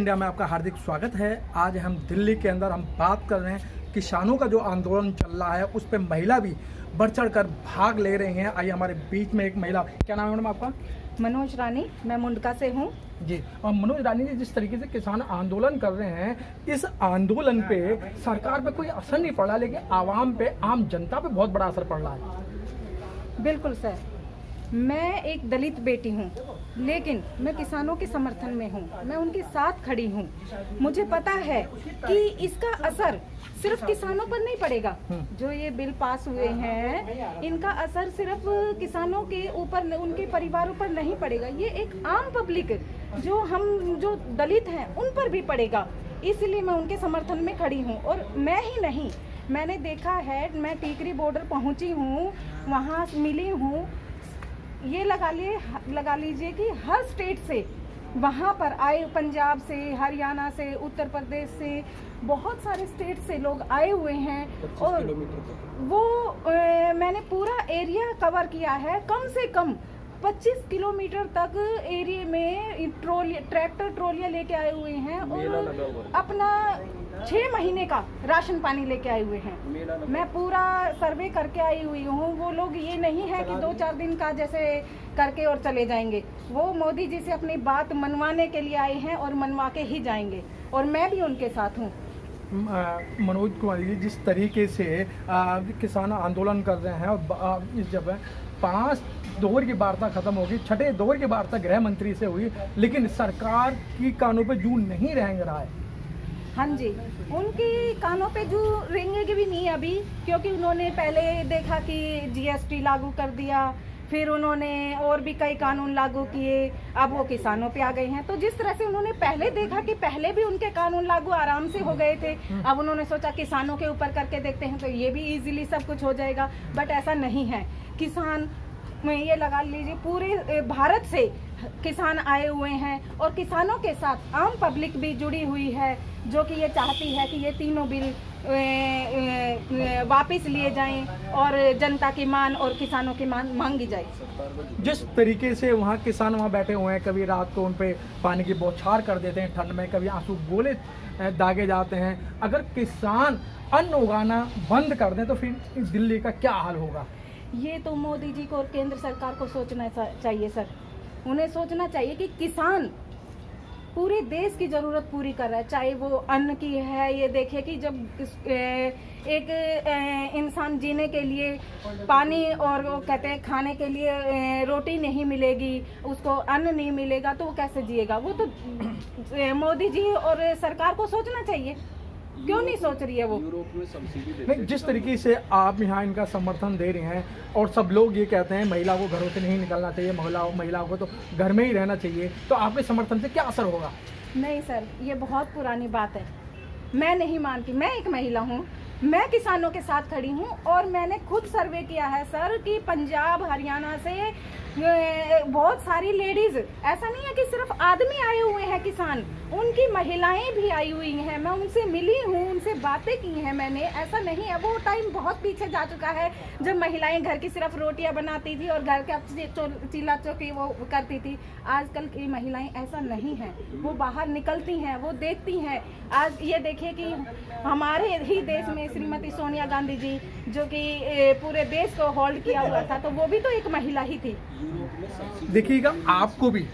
India में आपका हार्दिक स्वागत है। आज हम दिल्ली के अंदर हम बात कर रहे हैं किसानों का जो आंदोलन चल रहा है उस पर महिला भी बढ़ चढ़ कर भाग ले रही हैं। आइए हमारे बीच में एक महिला, क्या नाम है मैडम आपका? मनोज रानी, मैं मुंडका से हूँ जी। और मनोज रानी जी, जिस तरीके से किसान आंदोलन कर रहे हैं, इस आंदोलन पे सरकार पे कोई असर नहीं पड़ा, लेकिन आवाम पे, आम जनता पे बहुत बड़ा असर पड़ रहा है। बिल्कुल सर, मैं एक दलित बेटी हूँ, लेकिन मैं किसानों के समर्थन में हूँ, मैं उनके साथ खड़ी हूँ। मुझे पता है कि इसका असर सिर्फ किसानों पर नहीं पड़ेगा। जो ये बिल पास हुए हैं, इनका असर सिर्फ किसानों के ऊपर, उनके परिवारों पर नहीं पड़ेगा। ये एक आम पब्लिक, जो दलित हैं, उन पर भी पड़ेगा। इसलिए मैं उनके समर्थन में खड़ी हूँ। और मैं ही नहीं, मैंने देखा है, मैं टीकरी बॉर्डर पहुँची हूँ, वहाँ मिली हूँ। ये लगा लीजिए कि हर स्टेट से वहाँ पर आए, पंजाब से, हरियाणा से, उत्तर प्रदेश से, बहुत सारे स्टेट से लोग आए हुए हैं। और वो मैंने पूरा एरिया कवर किया है। कम से कम 25 किलोमीटर तक एरिया में ट्रैक्टर ट्रॉलियाँ लेके आए हुए हैं और अपना 6 महीने का राशन पानी लेके आए हुए हैं। मैं पूरा सर्वे करके आई हुई हूँ। वो लोग ये नहीं है कि 2-4 दिन का जैसे करके और चले जाएंगे। वो मोदी जी से अपनी बात मनवाने के लिए आए हैं और मनवा के ही जाएंगे, और मैं भी उनके साथ हूँ। मनोज कुमार जी, जिस तरीके से किसान आंदोलन कर रहे हैं और इस जब 5 दौर की वार्ता खत्म होगी, 6ठे दौर की वार्ता गृह मंत्री से हुई, लेकिन सरकार की कानों पे जू नहीं रहेंगे रहा है। हाँ जी, उनकी कानों पे जू रेंगे भी नहीं अभी, क्योंकि उन्होंने पहले देखा कि जीएसटी लागू कर दिया, फिर उन्होंने और भी कई कानून लागू किए, अब वो किसानों पे आ गए हैं। तो जिस तरह से उन्होंने पहले देखा कि पहले भी उनके कानून लागू आराम से हो गए थे, अब उन्होंने सोचा किसानों के ऊपर करके देखते हैं तो ये भी इजीली सब कुछ हो जाएगा। बट ऐसा नहीं है। किसान में ये लगा लीजिए पूरे भारत से किसान आए हुए हैं, और किसानों के साथ आम पब्लिक भी जुड़ी हुई है, जो कि ये चाहती है कि ये तीनों बिल वापस लिए जाएं और जनता की मान और किसानों की मान मांगी जाए। जिस तरीके से वहाँ किसान वहाँ बैठे हुए हैं, कभी रात को उन पे पानी की बौछार कर देते हैं ठंड में, कभी आंसू गोले दागे जाते हैं। अगर किसान अन्न उगाना बंद कर दें तो फिर दिल्ली का क्या हाल होगा? ये तो मोदी जी को और केंद्र सरकार को सोचना चाहिए सर। उन्हें सोचना चाहिए कि किसान पूरे देश की जरूरत पूरी कर रहा है, चाहे वो अन्न की है। ये देखिए कि जब एक इंसान जीने के लिए पानी और वो कहते हैं खाने के लिए रोटी नहीं मिलेगी, उसको अन्न नहीं मिलेगा, तो वो कैसे जिएगा? वो तो मोदी जी और सरकार को सोचना चाहिए। क्यों नहीं सोच रही है वो? यूरोप में सब्सिडी नहीं, जिस तरीके से आप यहाँ इनका समर्थन दे रहे हैं और सब लोग ये कहते हैं महिला को घरों से नहीं निकलना चाहिए, महिलाओं को तो घर में ही रहना चाहिए, तो आपके समर्थन से क्या असर होगा? नहीं सर, ये बहुत पुरानी बात है। मैं नहीं मानती। मैं एक महिला हूँ, मैं किसानों के साथ खड़ी हूँ, और मैंने खुद सर्वे किया है सर कि पंजाब, हरियाणा से बहुत सारी लेडीज, ऐसा नहीं है कि सिर्फ आदमी आए हुए हैं किसान, उनकी महिलाएं भी आई हुई हैं। मैं उनसे मिली हूँ, उनसे बातें की हैं मैंने। ऐसा नहीं है, वो टाइम बहुत पीछे जा चुका है जब महिलाएं घर की सिर्फ रोटियां बनाती थी और घर का चीला चौकी वो करती थी। आजकल की महिलाएं ऐसा नहीं है, वो बाहर निकलती हैं, वो देखती हैं। आज ये देखिए कि हमारे ही देश में श्रीमती सोनिया गांधी जी, जो कि पूरे देश को होल्ड किया हुआ था, तो वो भी तो एक महिला ही थी। देखिएगा, आपको भी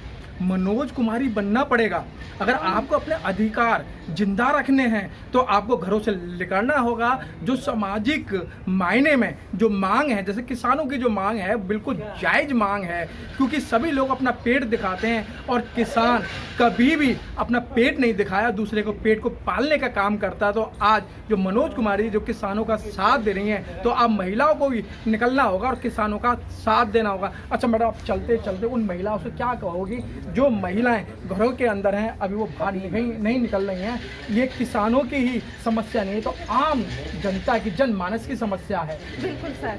मनोज कुमारी बनना पड़ेगा। अगर आपको अपने अधिकार जिंदा रखने हैं तो आपको घरों से निकलना होगा। जो सामाजिक मायने में जो मांग है, जैसे किसानों की जो मांग है, बिल्कुल जायज मांग है, क्योंकि सभी लोग अपना पेट दिखाते हैं और किसान कभी भी अपना पेट नहीं दिखाया, दूसरे को पेट को पालने का काम करता है। तो आज जो मनोज कुमारी जो किसानों का साथ दे रही हैं, तो आप महिलाओं को भी निकलना होगा और किसानों का साथ देना होगा। अच्छा मैडम, आप चलते चलते उन महिलाओं से क्या कहोगी जो महिलाएं घरों के अंदर हैं, अभी वो बाहर नहीं निकल रही हैं? ये किसानों की ही समस्या नहीं, तो आम जनता की, जनमानस की समस्या है। बिल्कुल सर,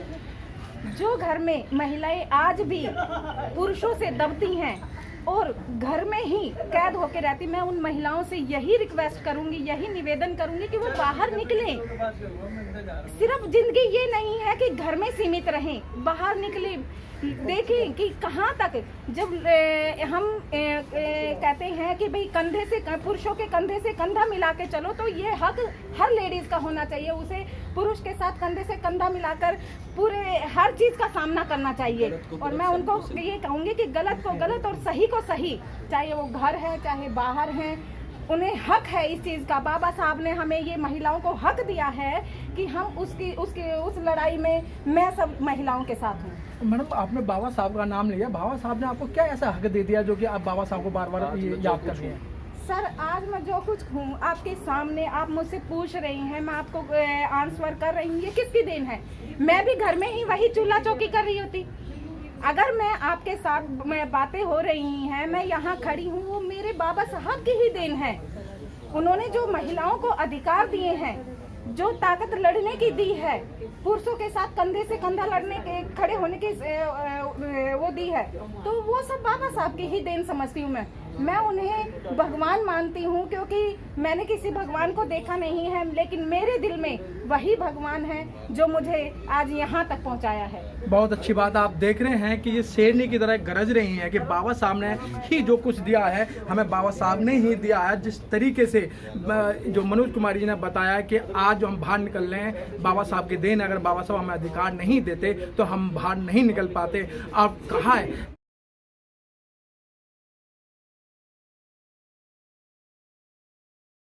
जो घर में महिलाएं आज भी पुरुषों से दबती हैं, और घर में ही कैद होकर रहती। मैं उन महिलाओं से यही रिक्वेस्ट करूंगी, यही निवेदन करूंगी कि वो बाहर निकलें। सिर्फ जिंदगी ये नहीं है कि घर में सीमित रहें, बाहर निकलें। देखें कि कहाँ तक जब हम कहते हैं कि भाई कंधे से पुरुषों के कंधे से कंधा मिला के चलो, तो ये हक हर लेडीज का होना चाहिए। उसे पुरुष के साथ कंधे से कंधा मिलाकर पूरे हर चीज का सामना करना चाहिए। और मैं उनको ये कहूंगी कि गलत को गलत और सही को सही, चाहे वो घर है चाहे बाहर है, उन्हें हक है इस चीज का। बाबा साहब ने हमें ये महिलाओं को हक दिया है कि हम उस लड़ाई में मैं सब महिलाओं के साथ हूँ। मैडम, आपने बाबा साहब का नाम लिया, बाबा साहब ने आपको क्या ऐसा हक दे दिया जो कि आप बाबा साहब को बार बार याद कर रहे हैं? सर, आज मैं जो कुछ हूँ आपके सामने, आप मुझसे पूछ रही हैं, मैं आपको आंसर कर रही हूँ, ये किसकी देन है? मैं भी घर में ही वही चूल्हा चौकी कर रही होती। अगर मैं आपके साथ मैं बातें हो रही हैं, मैं यहाँ खड़ी हूँ, वो मेरे बाबा साहब की ही देन है। उन्होंने जो महिलाओं को अधिकार दिए हैं, जो ताकत लड़ने की दी है, पुरुषों के साथ कंधे से कंधा लड़ने के खड़े होने की वो दी है, तो वो सब बाबा साहब की ही देन समझती हूँ मैं उन्हें भगवान मानती हूँ, क्योंकि मैंने किसी भगवान को देखा नहीं है, लेकिन मेरे दिल में वही भगवान है जो मुझे आज यहाँ तक पहुँचाया है। बहुत अच्छी बात। आप देख रहे हैं कि ये शेरनी की तरह गरज रही है कि बाबा साहब ने ही जो कुछ दिया है, हमें बाबा साहब ने ही दिया है। जिस तरीके से जो मनोज कुमारी जी ने बताया कि आज जो हम बाहर निकल रहे हैं, बाबा साहब की देन। अगर बाबा साहब हमें अधिकार नहीं देते तो हम बाहर नहीं निकल पाते। आप कहाँ है